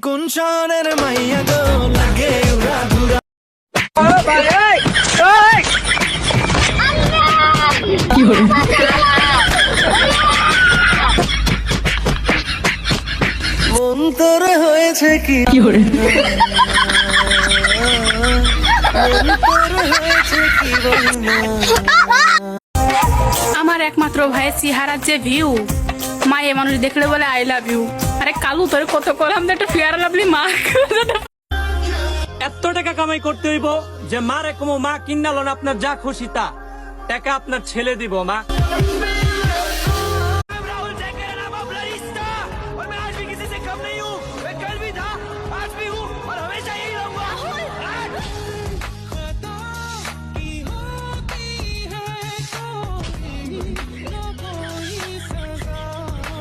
কোন শহরের মাইয়া গো লাগে উড়া ধুরা মন তোর হয়েছে কি মন তোর হয়েছে কি বলমা আমার একমাত্র ভাইয়ের চেহারার যে ভিউ, মায়ে মানুষ দেখলে বলে আই লাভ ইউ। আরে কালু তোর কত কলাম একটা ফেয়ার লাভলি মা। এত টাকা কামাই করতে হইব যে মারে কমো মা কিনালো না আপনার যা খুশি তা টাকা আপনার ছেলে দিব মা।